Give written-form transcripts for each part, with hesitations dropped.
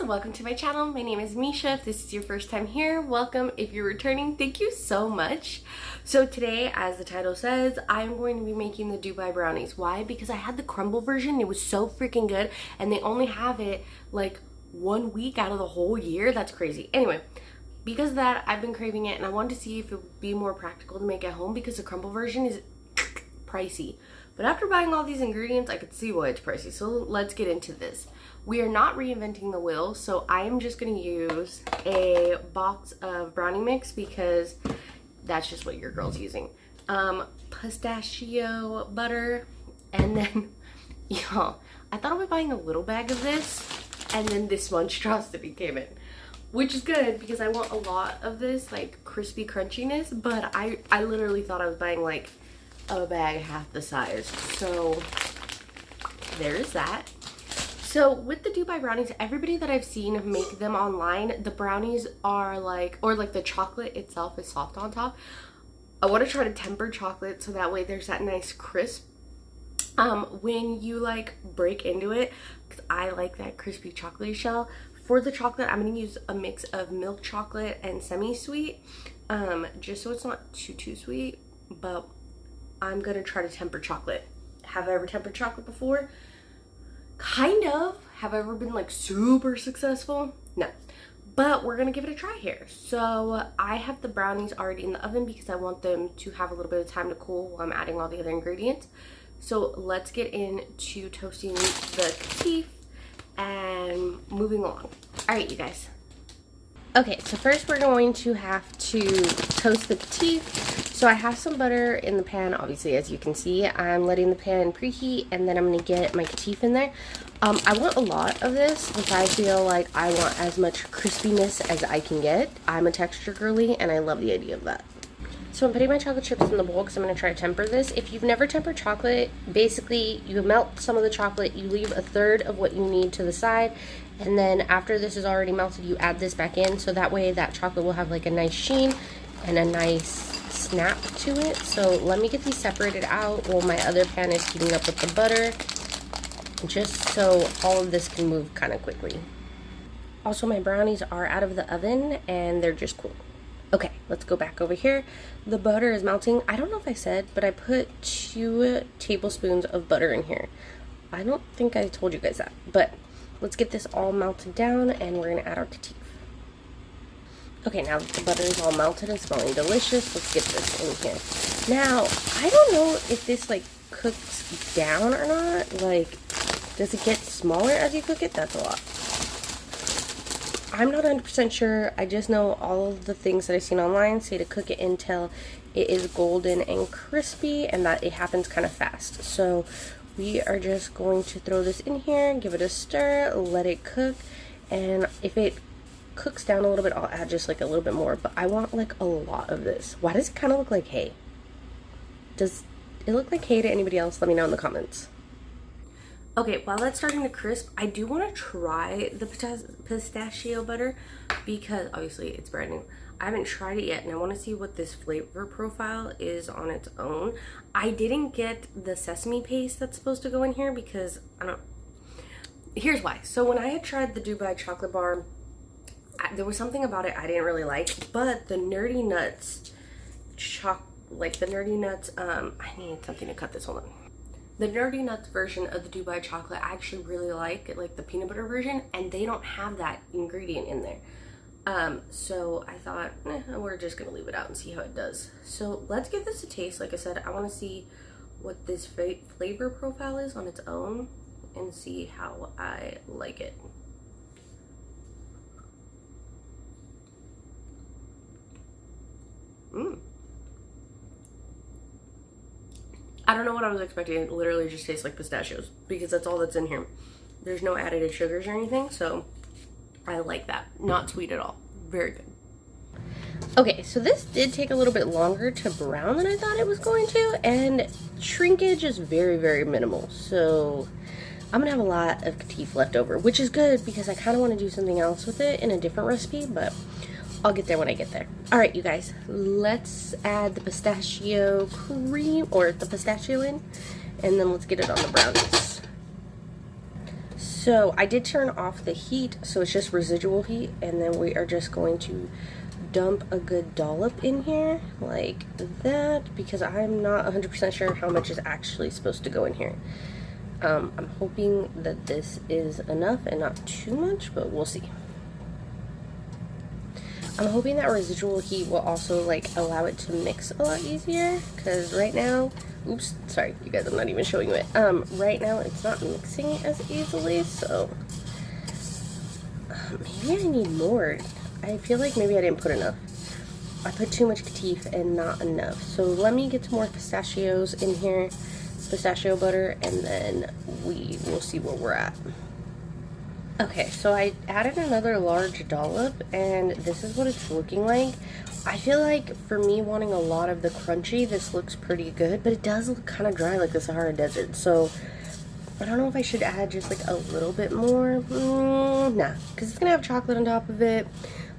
welcome to my channel. My name is Misha. If this is your first time here, welcome. If you're returning, thank you so much. So today, as the title says, I'm going to be making the Dubai brownies. Why? Because I had the crumbl version. It was so freaking good, and they only have it like 1 week out of the whole year. That's crazy. Anyway, because of that, I've been craving it, and I wanted to see if it would be more practical to make at home because the crumbl version is pricey. But after buying all these ingredients, I could see why it's pricey. So let's get into this. We are not reinventing the wheel, so I am just going to use a box of brownie mix because that's just what your girl's using. Pistachio butter, and then, y'all, I thought I was buying a little bag of this, and then this monstrosity came in. Which is good because I want a lot of this, like, crispy crunchiness, but I literally thought I was buying, like, a bag half the size. So, there's that. So with the Dubai brownies, everybody that I've seen make them online, the brownies are like, or like the chocolate itself is soft on top. I want to try to temper chocolate so that way there's that nice crisp when you like break into it, because I like that crispy chocolatey shell. For the chocolate, I'm going to use a mix of milk chocolate and semi-sweet, just so it's not too sweet, but I'm going to try to temper chocolate. Have I ever tempered chocolate before? Kind of. Have I ever been like super successful? No. But we're gonna give it a try here. So I have the brownies already in the oven because I want them to have a little bit of time to cool while I'm adding all the other ingredients. So let's get into toasting the teeth and moving along. Alright, you guys. Okay, so first we're going to have to toast the teeth. So I have some butter in the pan, obviously, as you can see. I'm letting the pan preheat, and then I'm going to get my teeth in there. I want a lot of this because I feel like I want as much crispiness as I can get. I'm a texture girly, and I love the idea of that. So I'm putting my chocolate chips in the bowl because I'm going to try to temper this. If you've never tempered chocolate, basically you melt some of the chocolate, you leave a third of what you need to the side, and then after this is already melted, you add this back in, so that way that chocolate will have like a nice sheen and a nice snap to it. So let me get these separated out while my other pan is heating up with the butter, just so all of this can move kind of quickly. Also, my brownies are out of the oven and they're just cool. Okay, let's go back over here. The butter is melting. I don't know if I said, but I put 2 tablespoons of butter in here. I don't think I told you guys that, but let's get this all melted down and we're gonna add our teeth. Okay, now that the butter is all melted and smelling delicious, let's get this in here. Now, I don't know if this like cooks down or not. Like, does it get smaller as you cook it? That's a lot. I'm not 100% sure. I just know all of the things that I've seen online say to cook it until it is golden and crispy, and that it happens kind of fast. So we are just going to throw this in here, give it a stir, let it cook, and if it cooks down a little bit, I'll add just like a little bit more, but I want like a lot of this. Why does it kind of look like hay? Does it look like hay to anybody else? Let me know in the comments. Okay, while that's starting to crisp, I do want to try the pistachio butter because obviously it's brand new. I haven't tried it yet, and I want to see what this flavor profile is on its own. I didn't get the sesame paste that's supposed to go in here because I don't. Here's why. So when I had tried the Dubai chocolate bar, there was something about it I didn't really like, but the Nerdy Nuts I need something to cut this, hold on. The Nerdy Nuts version of the Dubai chocolate I actually really like the peanut butter version, and they don't have that ingredient in there. So I thought, we're just gonna leave it out and see how it does. So let's give this a taste. Like I said, I want to see what this flavor profile is on its own and see how I like it. I don't know what I was expecting. It literally just tastes like pistachios because that's all that's in here. There's no added sugars or anything, so I like that. Not sweet at all. Very good. Okay, so this did take a little bit longer to brown than I thought it was going to, and shrinkage is very minimal. So I'm gonna have a lot of teeth left over, which is good because I kind of want to do something else with it in a different recipe, but I'll get there when I get there. All right, you guys, let's add the pistachio cream, or the pistachio in, and then let's get it on the brownies. So I did turn off the heat, so it's just residual heat, and then we are just going to dump a good dollop in here like that, because I'm not 100% sure how much is actually supposed to go in here. I'm hoping that this is enough and not too much, but we'll see. I'm hoping that residual heat will also like allow it to mix a lot easier, because right now, oops, sorry you guys, I'm not even showing you it. Right now it's not mixing as easily, so maybe I need more. I feel like maybe I didn't put enough. I put too much katif and not enough. So let me get some more pistachios in here, pistachio butter, and then we will see where we're at. Okay, so I added another large dollop, and this is what it's looking like. I feel like for me wanting a lot of the crunchy, this looks pretty good, but it does look kind of dry like the Sahara Desert. So I don't know if I should add just like a little bit more. Nah, because it's gonna have chocolate on top of it.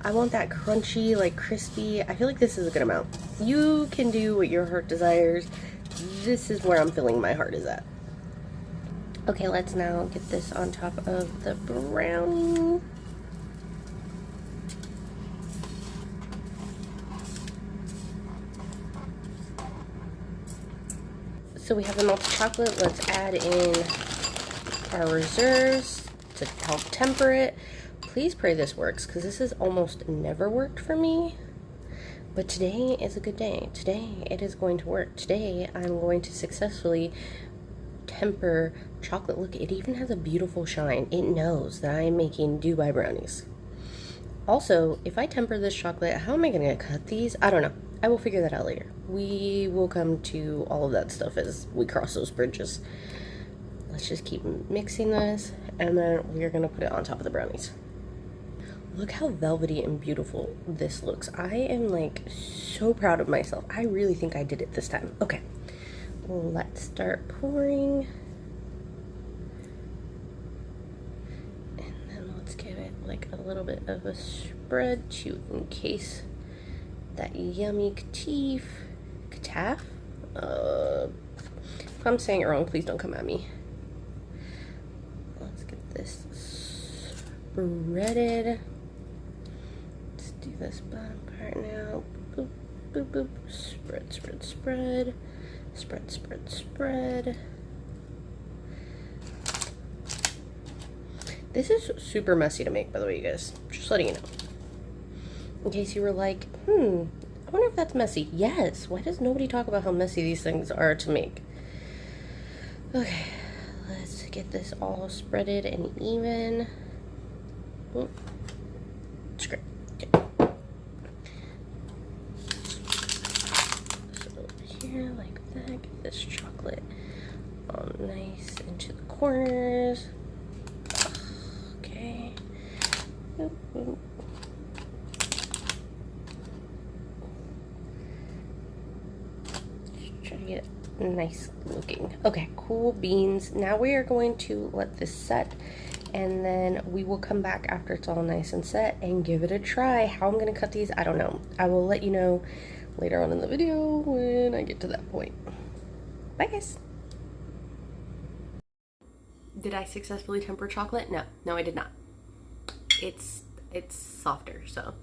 I want that crunchy, like crispy. I feel like this is a good amount. You can do what your heart desires. This is where I'm feeling my heart is at. Okay, let's now get this on top of the brownie. So we have the melted chocolate. Let's add in our reserves to help temper it. Please pray this works, because this has almost never worked for me. But today is a good day. Today it is going to work. Today I'm going to successfully temper chocolate. Look, it even has a beautiful shine. It knows that I am making Dubai brownies. Also, if I temper this chocolate, how am I going to cut these? I don't know. I will figure that out later. We will come to all of that stuff as we cross those bridges. Let's just keep mixing this, and then we're going to put it on top of the brownies. Look how velvety and beautiful this looks. I am like so proud of myself. I really think I did it this time. Okay, let's start pouring. And then let's give it like a little bit of a spread to encase that yummy kataf. If I'm saying it wrong, please don't come at me. Let's get this spreaded. Do this bottom part now. Boop, boop, boop. Spread, spread, spread. Spread, spread, spread. This is super messy to make, by the way, you guys. Just letting you know. In case you were like, I wonder if that's messy. Yes. Why does nobody talk about how messy these things are to make? Okay. Let's get this all spreaded and even. Oh, it's great. Like that, get this chocolate all nice into the corners. Okay. Just try to get it nice looking. Okay, cool beans. Now we are going to let this set, and then we will come back after it's all nice and set and give it a try. How I'm gonna cut these, I don't know. I will let you know later on in the video when I get to that point. Bye guys. Did I successfully temper chocolate? No I did not. It's softer, so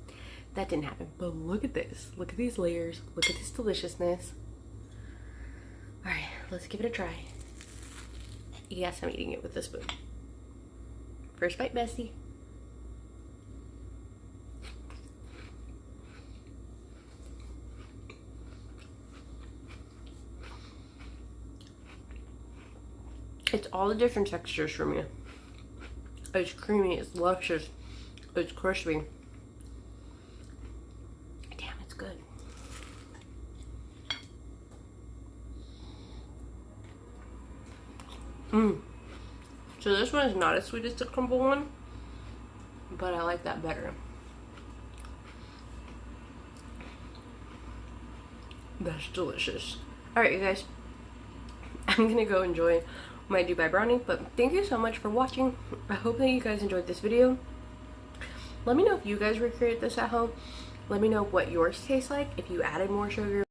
that didn't happen. But look at this. Look at these layers. Look at this deliciousness. Alright, let's give it a try. Yes, I'm eating it with a spoon. First bite, bestie. It's all the different textures for me. It's creamy, it's luscious, it's crispy. Damn, it's good. So this one is not as sweet as the crumbl one, but I like that better. That's delicious. Alright, you guys. I'm gonna go enjoy my Dubai brownie, but thank you so much for watching. I hope that you guys enjoyed this video. Let me know if you guys recreate this at home. Let me know what yours tastes like, if you added more sugar,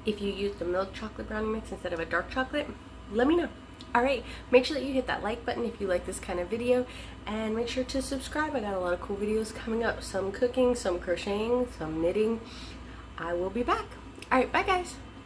if you used the milk chocolate brownie mix instead of a dark chocolate. Let me know. Alright, make sure that you hit that like button if you like this kind of video, and make sure to subscribe. I got a lot of cool videos coming up, some cooking, some crocheting, some knitting. I will be back. Alright, bye guys.